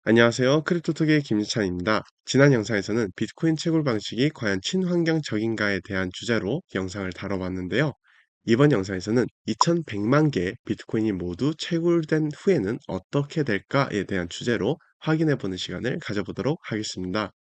안녕하세요. 크립토톡의 김유찬입니다. 지난 영상에서는 비트코인 채굴 방식이 과연 친환경적인가에 대한 주제로 영상을 다뤄봤는데요. 이번 영상에서는 2100만 개의 비트코인이 모두 채굴된 후에는 어떻게 될까에 대한 주제로 확인해보는 시간을 가져보도록 하겠습니다.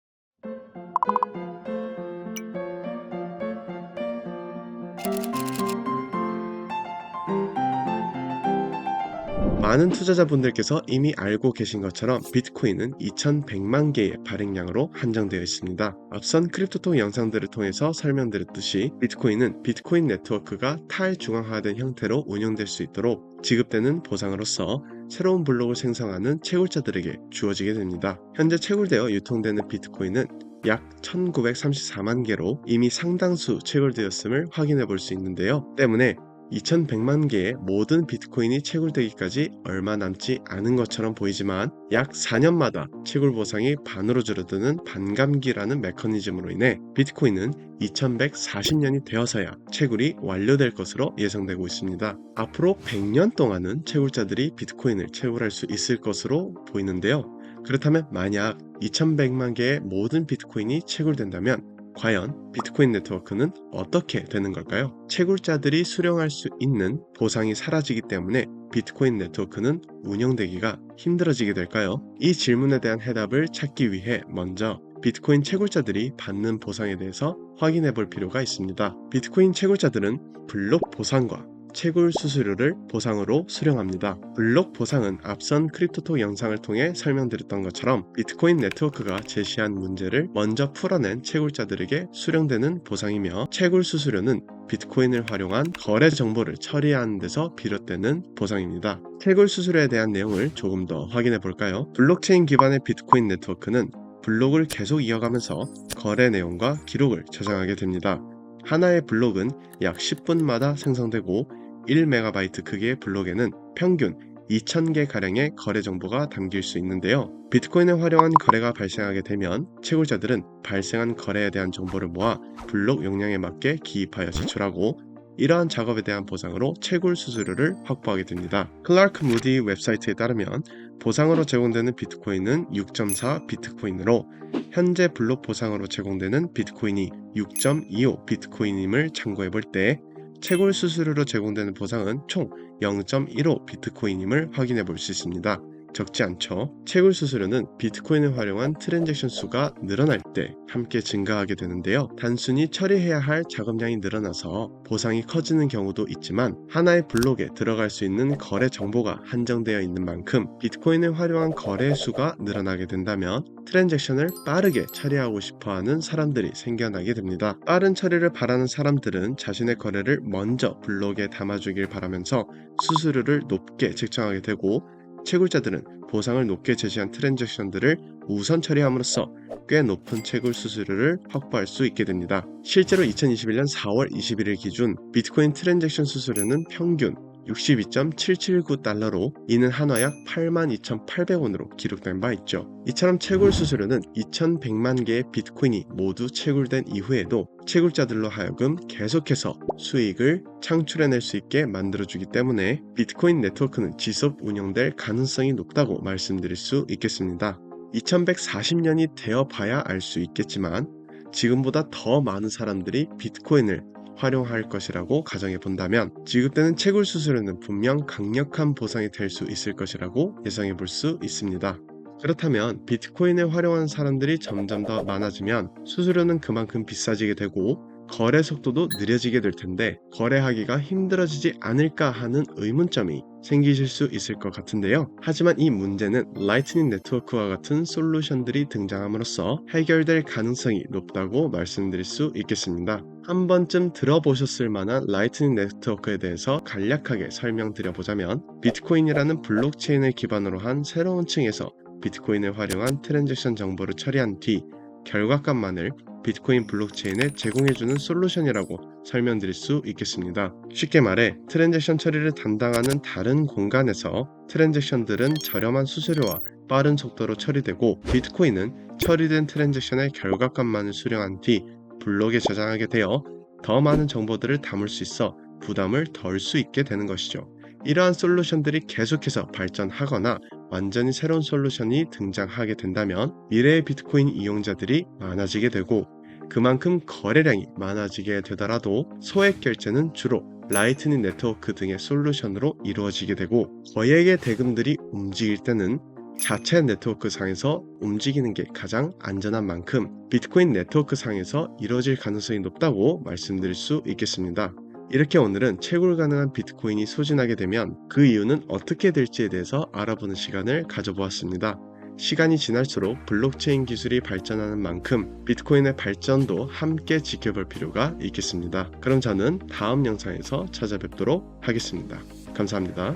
많은 투자자분들께서 이미 알고 계신 것처럼 비트코인은 2100만 개의 발행량으로 한정되어 있습니다. 앞선 크립토톡 영상들을 통해서 설명드렸듯이 비트코인은 비트코인 네트워크가 탈중앙화된 형태로 운영될 수 있도록 지급되는 보상으로서 새로운 블록을 생성하는 채굴자들에게 주어지게 됩니다. 현재 채굴되어 유통되는 비트코인은 약 1934만 개로 이미 상당수 채굴되었음을 확인해 볼 수 있는데요. 때문에 2100만 개의 모든 비트코인이 채굴되기까지 얼마 남지 않은 것처럼 보이지만 약 4년마다 채굴 보상이 반으로 줄어드는 반감기라는 메커니즘으로 인해 비트코인은 2140년이 되어서야 채굴이 완료될 것으로 예상되고 있습니다. 앞으로 100년 동안은 채굴자들이 비트코인을 채굴할 수 있을 것으로 보이는데요. 그렇다면 만약 2100만 개의 모든 비트코인이 채굴된다면 과연 비트코인 네트워크는 어떻게 되는 걸까요? 채굴자들이 수령할 수 있는 보상이 사라지기 때문에 비트코인 네트워크는 운영되기가 힘들어지게 될까요? 이 질문에 대한 해답을 찾기 위해 먼저 비트코인 채굴자들이 받는 보상에 대해서 확인해 볼 필요가 있습니다. 비트코인 채굴자들은 블록 보상과 채굴 수수료를 보상으로 수령합니다. 블록 보상은 앞선 크립토톡 영상을 통해 설명드렸던 것처럼 비트코인 네트워크가 제시한 문제를 먼저 풀어낸 채굴자들에게 수령되는 보상이며, 채굴 수수료는 비트코인을 활용한 거래 정보를 처리하는 데서 비롯되는 보상입니다. 채굴 수수료에 대한 내용을 조금 더 확인해 볼까요? 블록체인 기반의 비트코인 네트워크는 블록을 계속 이어가면서 거래 내용과 기록을 저장하게 됩니다. 하나의 블록은 약 10분마다 생성되고 1MB 크기의 블록에는 평균 2000개가량의 거래 정보가 담길 수 있는데요. 비트코인을 활용한 거래가 발생하게 되면 채굴자들은 발생한 거래에 대한 정보를 모아 블록 용량에 맞게 기입하여 제출하고, 이러한 작업에 대한 보상으로 채굴 수수료를 확보하게 됩니다. 클라크 무디 웹사이트에 따르면 보상으로 제공되는 비트코인은 6.4 비트코인으로 현재 블록 보상으로 제공되는 비트코인이 6.25 비트코인임을 참고해 볼 때 채굴 수수료로 제공되는 보상은 총 0.15 비트코인임을 확인해 볼 수 있습니다. 적지 않죠? 채굴 수수료는 비트코인을 활용한 트랜잭션 수가 늘어날 때 함께 증가하게 되는데요. 단순히 처리해야 할 작업량이 늘어나서 보상이 커지는 경우도 있지만, 하나의 블록에 들어갈 수 있는 거래 정보가 한정되어 있는 만큼 비트코인을 활용한 거래 수가 늘어나게 된다면 트랜잭션을 빠르게 처리하고 싶어하는 사람들이 생겨나게 됩니다. 빠른 처리를 바라는 사람들은 자신의 거래를 먼저 블록에 담아주길 바라면서 수수료를 높게 책정하게 되고, 채굴자들은 보상을 높게 제시한 트랜잭션들을 우선 처리함으로써 꽤 높은 채굴 수수료를 확보할 수 있게 됩니다. 실제로 2021년 4월 21일 기준 비트코인 트랜잭션 수수료는 평균 62.779달러로 이는 한화 약 82,800원으로 기록된 바 있죠. 이처럼 채굴 수수료는 2100만 개의 비트코인이 모두 채굴된 이후에도 채굴자들로 하여금 계속해서 수익을 창출해낼 수 있게 만들어주기 때문에 비트코인 네트워크는 지속 운영될 가능성이 높다고 말씀드릴 수 있겠습니다. 2140년이 되어봐야 알 수 있겠지만 지금보다 더 많은 사람들이 비트코인을 활용할 것이라고 가정해 본다면 지급되는 채굴 수수료는 분명 강력한 보상이 될 수 있을 것이라고 예상해 볼 수 있습니다. 그렇다면 비트코인을 활용하는 사람들이 점점 더 많아지면 수수료는 그만큼 비싸지게 되고 거래 속도도 느려지게 될 텐데 거래하기가 힘들어지지 않을까 하는 의문점이 생기실 수 있을 것 같은데요. 하지만 이 문제는 라이트닝 네트워크와 같은 솔루션들이 등장함으로써 해결될 가능성이 높다고 말씀드릴 수 있겠습니다. 한 번쯤 들어보셨을 만한 라이트닝 네트워크에 대해서 간략하게 설명드려보자면, 비트코인이라는 블록체인을 기반으로 한 새로운 층에서 비트코인을 활용한 트랜잭션 정보를 처리한 뒤 결과값만을 비트코인 블록체인에 제공해주는 솔루션이라고 설명드릴 수 있겠습니다. 쉽게 말해 트랜잭션 처리를 담당하는 다른 공간에서 트랜잭션들은 저렴한 수수료와 빠른 속도로 처리되고, 비트코인은 처리된 트랜잭션의 결과값만을 수령한 뒤 블록에 저장하게 되어 더 많은 정보들을 담을 수 있어 부담을 덜 수 있게 되는 것이죠. 이러한 솔루션들이 계속해서 발전하거나 완전히 새로운 솔루션이 등장하게 된다면 미래의 비트코인 이용자들이 많아지게 되고 그만큼 거래량이 많아지게 되더라도 소액 결제는 주로 라이트닝 네트워크 등의 솔루션으로 이루어지게 되고 거액의 대금들이 움직일 때는 자체 네트워크 상에서 움직이는 게 가장 안전한 만큼 비트코인 네트워크 상에서 이루어질 가능성이 높다고 말씀드릴 수 있겠습니다. 이렇게 오늘은 채굴 가능한 비트코인이 소진하게 되면 그 이유는 어떻게 될지에 대해서 알아보는 시간을 가져보았습니다. 시간이 지날수록 블록체인 기술이 발전하는 만큼 비트코인의 발전도 함께 지켜볼 필요가 있겠습니다. 그럼 저는 다음 영상에서 찾아뵙도록 하겠습니다. 감사합니다.